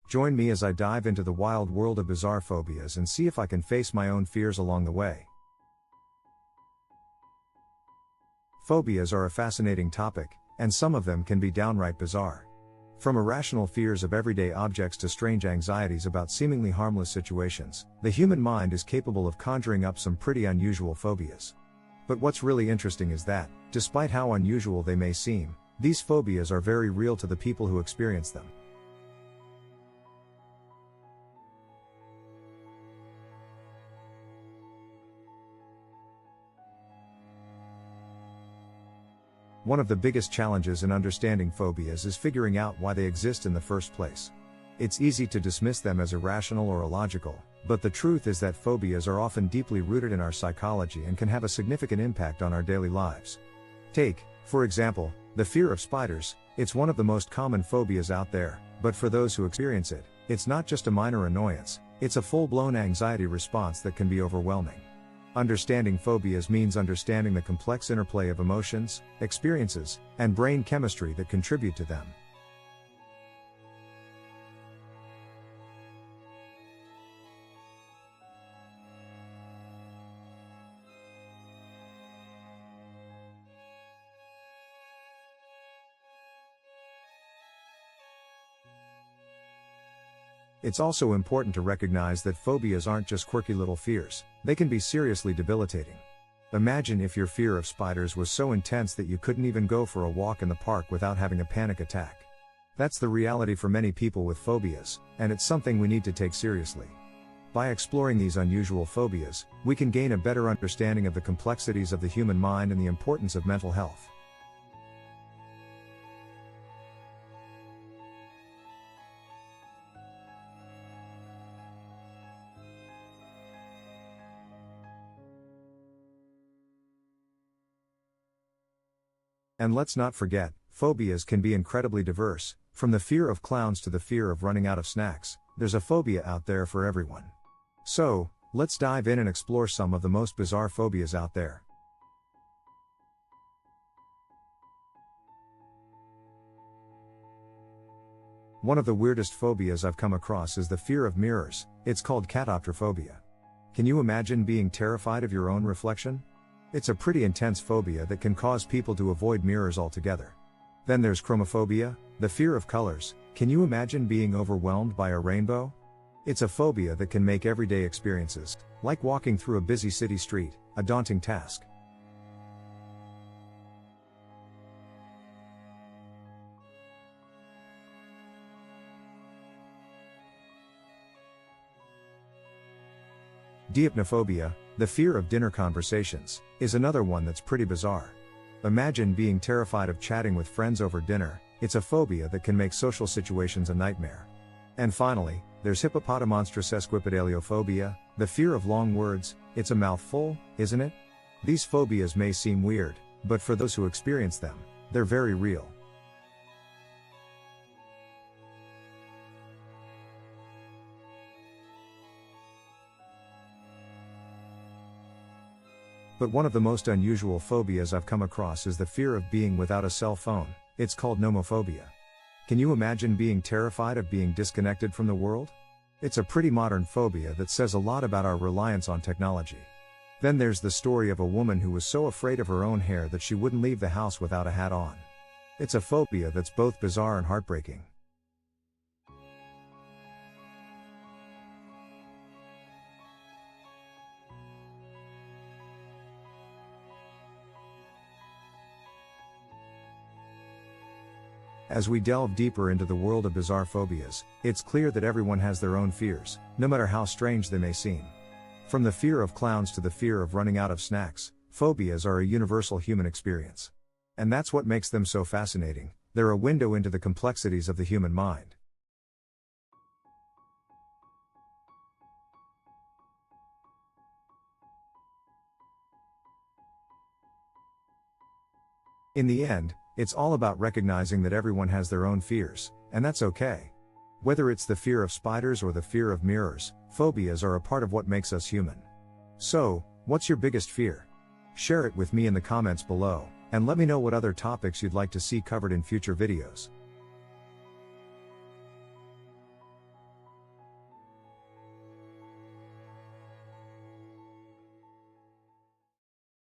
Join me as I dive into the wild world of bizarre phobias and see if I can face my own fears along the way. Phobias are a fascinating topic, and some of them can be downright bizarre. From irrational fears of everyday objects to strange anxieties about seemingly harmless situations, the human mind is capable of conjuring up some pretty unusual phobias. But what's really interesting is that, despite how unusual they may seem, these phobias are very real to the people who experience them. One of the biggest challenges in understanding phobias is figuring out why they exist in the first place. It's easy to dismiss them as irrational or illogical, but the truth is that phobias are often deeply rooted in our psychology and can have a significant impact on our daily lives. Take, for example, the fear of spiders. It's one of the most common phobias out there, but for those who experience it, it's not just a minor annoyance, it's a full-blown anxiety response that can be overwhelming. Understanding phobias means understanding the complex interplay of emotions, experiences, and brain chemistry that contribute to them. It's also important to recognize that phobias aren't just quirky little fears, they can be seriously debilitating. Imagine if your fear of spiders was so intense that you couldn't even go for a walk in the park without having a panic attack. That's the reality for many people with phobias, and it's something we need to take seriously. By exploring these unusual phobias, we can gain a better understanding of the complexities of the human mind and the importance of mental health. And let's not forget, phobias can be incredibly diverse. From the fear of clowns to the fear of running out of snacks, there's a phobia out there for everyone. So, let's dive in and explore some of the most bizarre phobias out there. One of the weirdest phobias I've come across is the fear of mirrors. It's called catoptrophobia. Can you imagine being terrified of your own reflection? It's a pretty intense phobia that can cause people to avoid mirrors altogether. Then there's chromophobia, the fear of colors. Can you imagine being overwhelmed by a rainbow? It's a phobia that can make everyday experiences, like walking through a busy city street, a daunting task. Diapnophobia, the fear of dinner conversations, is another one that's pretty bizarre. Imagine being terrified of chatting with friends over dinner. It's a phobia that can make social situations a nightmare. And finally, there's Hippopotomonstrosesquipedaliophobia, the fear of long words. It's a mouthful, isn't it? These phobias may seem weird, but for those who experience them, they're very real. But one of the most unusual phobias I've come across is the fear of being without a cell phone. It's called nomophobia. Can you imagine being terrified of being disconnected from the world? It's a pretty modern phobia that says a lot about our reliance on technology. Then there's the story of a woman who was so afraid of her own hair that she wouldn't leave the house without a hat on. It's a phobia that's both bizarre and heartbreaking. As we delve deeper into the world of bizarre phobias, it's clear that everyone has their own fears, no matter how strange they may seem. From the fear of clowns to the fear of running out of snacks, phobias are a universal human experience. And that's what makes them so fascinating. They're a window into the complexities of the human mind. In the end, it's all about recognizing that everyone has their own fears, and that's okay. Whether it's the fear of spiders or the fear of mirrors, phobias are a part of what makes us human. So, what's your biggest fear? Share it with me in the comments below, and let me know what other topics you'd like to see covered in future videos.